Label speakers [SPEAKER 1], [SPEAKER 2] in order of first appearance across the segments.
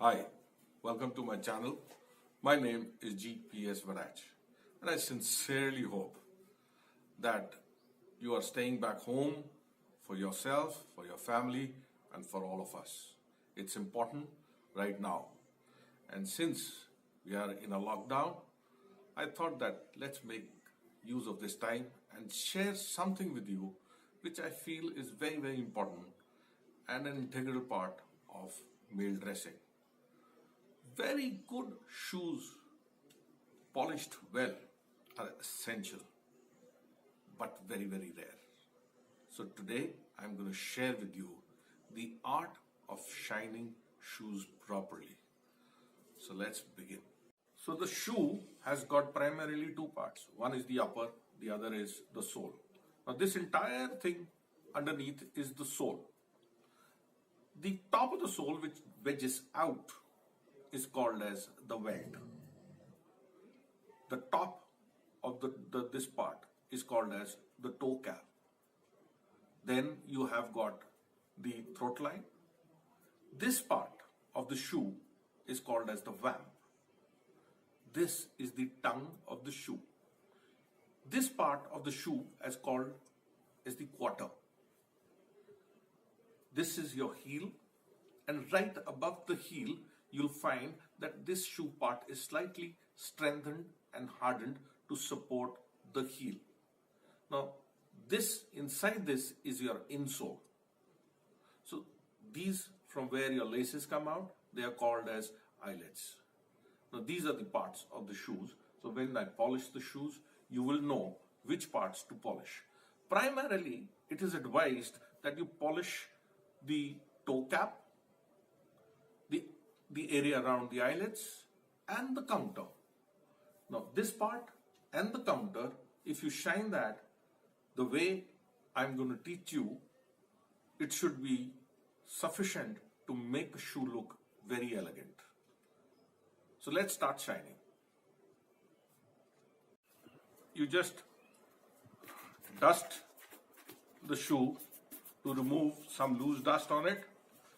[SPEAKER 1] Hi, welcome to my channel. My name is GPS Varaj, and I sincerely hope that you are staying back home for yourself, for your family, and for all of us. It's important right now. And since we are in a lockdown, I thought that let's make use of this time and share something with you which I feel is very, very important and an integral part of male dressing. Very good shoes, polished well, are essential, but very, very rare. So today I'm going to share with you the art of shining shoes properly. So let's begin. So the shoe has got primarily two parts. One is the upper, the other is the sole. Now this entire thing underneath is the sole. The top of the sole, which wedges out, is called as the welt. The top of this part is called as the toe cap. Then you have got the throat line. This part of the shoe is called as the vamp. This is the tongue of the shoe. This part of the shoe is called as the quarter. This is your heel, and right above the heel you'll find that this shoe part is slightly strengthened and hardened to support the heel. Now this, inside this, is your insole. So these, from where your laces come out, they are called as eyelets. Now these are the parts of the shoes. So when I polish the shoes, you will know which parts to polish. Primarily, it is advised that you polish the toe cap, the area around the eyelets, and the counter. Now this part and the counter, if you shine that the way I'm going to teach you, it should be sufficient to make the shoe look very elegant. So let's start shining. You just dust the shoe to remove some loose dust on it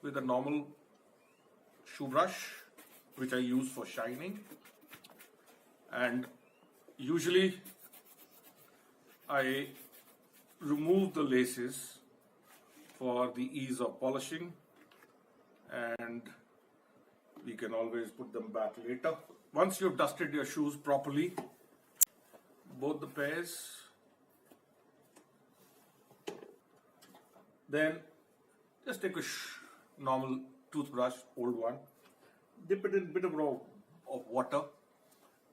[SPEAKER 1] with a normal shoe brush, which I use for shining. And usually I remove the laces for the ease of polishing, and we can always put them back later. Once you've dusted your shoes properly, both the pairs, then just take a normal toothbrush, old one, dip it in a bit of water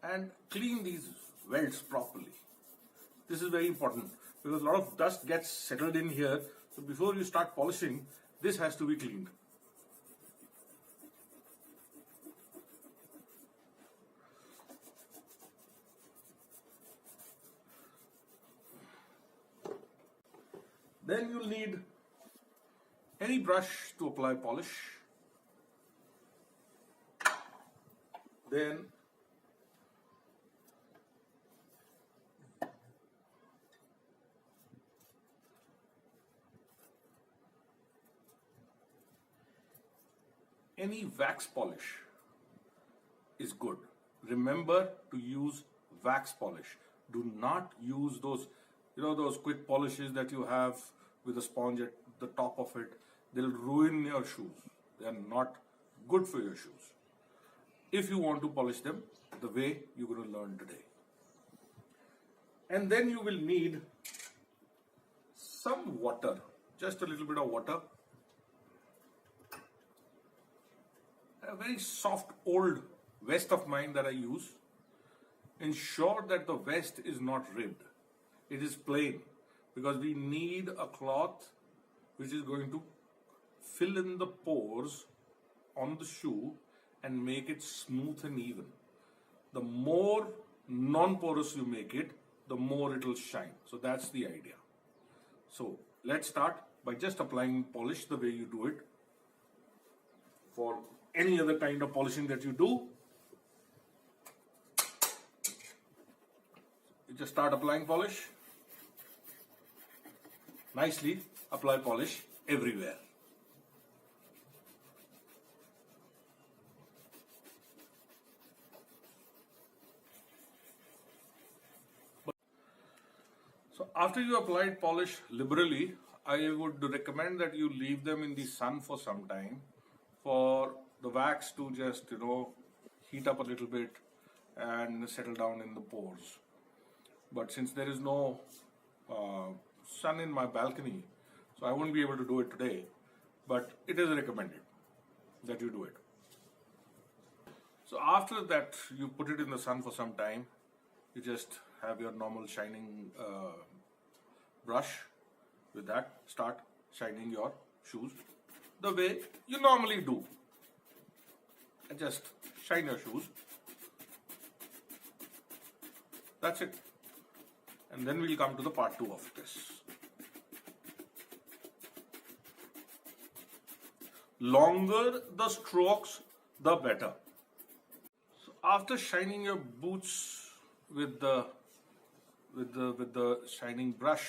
[SPEAKER 1] and clean these welts properly. This is very important because a lot of dust gets settled in here. So before you start polishing, this has to be cleaned. Then you'll need any brush to apply polish. Then any wax polish is good. Remember to use wax polish. Do not use those, those quick polishes that you have with a sponge at the top of it. They'll ruin your shoes. They are not good for your shoes if you want to polish them the way you're going to learn today. And then you will need some water, just a little bit of water. A very soft old vest of mine that I use. Ensure that the vest is not ribbed. It is plain, because we need a cloth which is going to fill in the pores on the shoe and make it smooth and even. The more non-porous you make it, the more it will shine. So that's the idea. So let's start by just applying polish the way you do it for any other kind of polishing that you do. You just start applying polish. Nicely apply polish everywhere. So after you applied polish liberally, I would recommend that you leave them in the sun for some time for the wax to just, heat up a little bit and settle down in the pores. But since there is no sun in my balcony, so I won't be able to do it today, but it is recommended that you do it. So after that, you put it in the sun for some time. You just have your normal shining brush. With that, start shining your shoes the way you normally do. And just shine your shoes. That's it. And then we'll come to the part 2 of this. Longer the strokes, the better. So after shining your boots with the shining brush,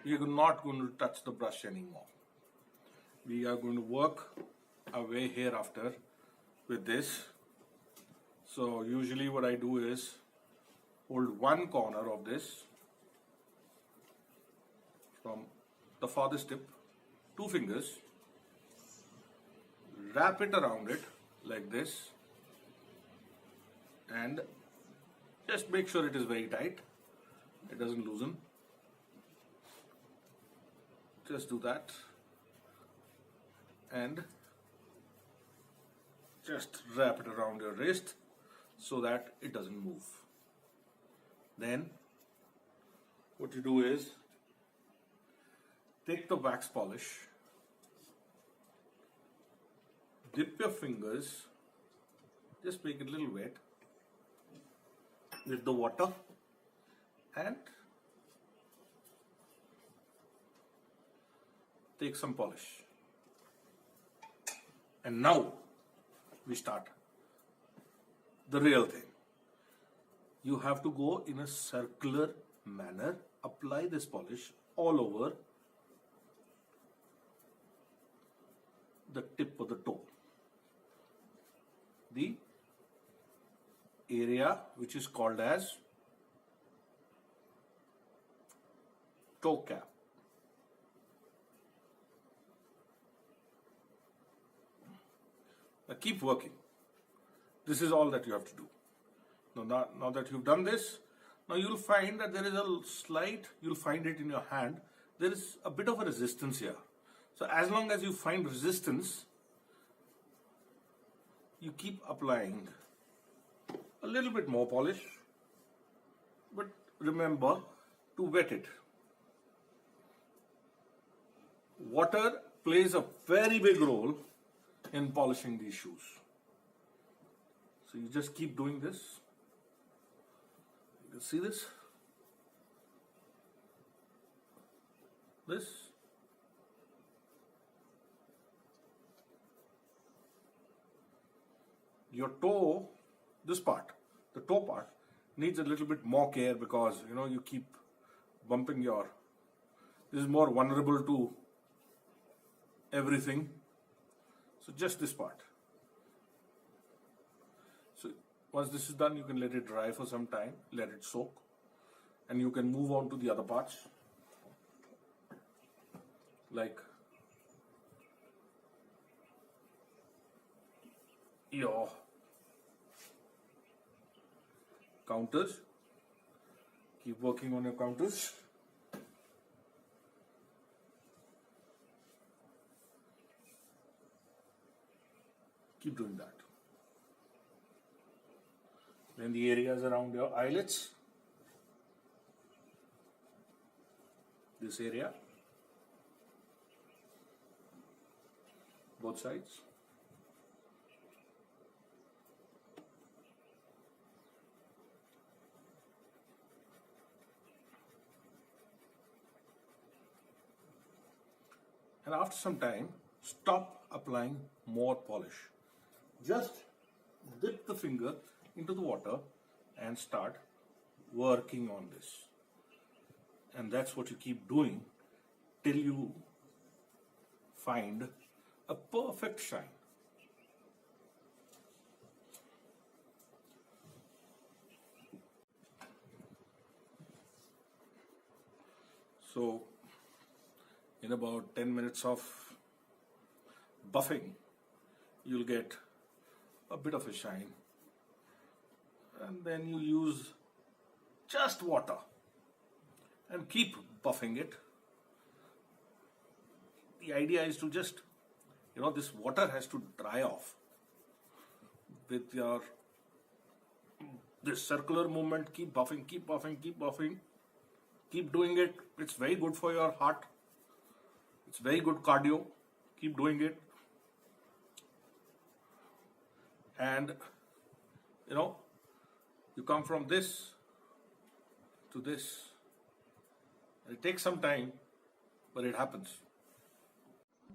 [SPEAKER 1] we are not going to touch the brush anymore. We are going to work our way hereafter with this. So usually what I do is hold one corner of this from the farthest tip, 2 fingers, wrap it around it like this, and just make sure it is very tight, it doesn't loosen. Just do that and just wrap it around your wrist so that it doesn't move. Then what you do is take the wax polish, dip your fingers, just make it a little wet with the water and take some polish. And now we start the real thing. You have to go in a circular manner, apply this polish all over the tip of the toe. The area which is called as toe cap. Now keep working. This is all that you have to do. Now that you've done this, now you'll find that there is a slight, you'll find it in your hand, there is a bit of a resistance here. So as long as you find resistance, you keep applying a little bit more polish, but remember to wet it. Water plays a very big role in polishing these shoes. So you just keep doing this. You can see this. This. Your toe, this part, the toe part, needs a little bit more care because you keep bumping this is more vulnerable to everything. So just this part. So once this is done, you can let it dry for some time, let it soak, and you can move on to the other parts, like your counters. Keep working on your counters. Keep doing that. Then the areas around your eyelids, this area, both sides. And after some time, stop applying more polish. Just dip the finger into the water and start working on this. And that's what you keep doing till you find a perfect shine. So in about 10 minutes of buffing, you'll get a bit of a shine. And then you use just water and keep buffing it. The idea is to just, this water has to dry off with this circular movement. Keep buffing, keep buffing, keep buffing. Keep doing it. It's very good for your heart. It's very good cardio. Keep doing it. And, you come from this to this. It takes some time, but it happens.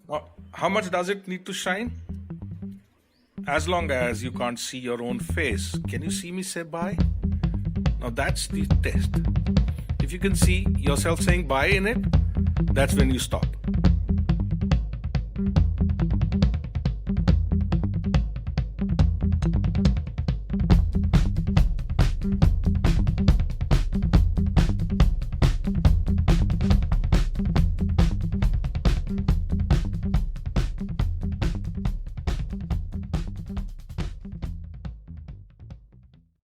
[SPEAKER 1] Now, how much does it need to shine? As long as you can't see your own face. Can you see me say bye? Now that's the test. If you can see yourself saying bye in it, that's when you stop.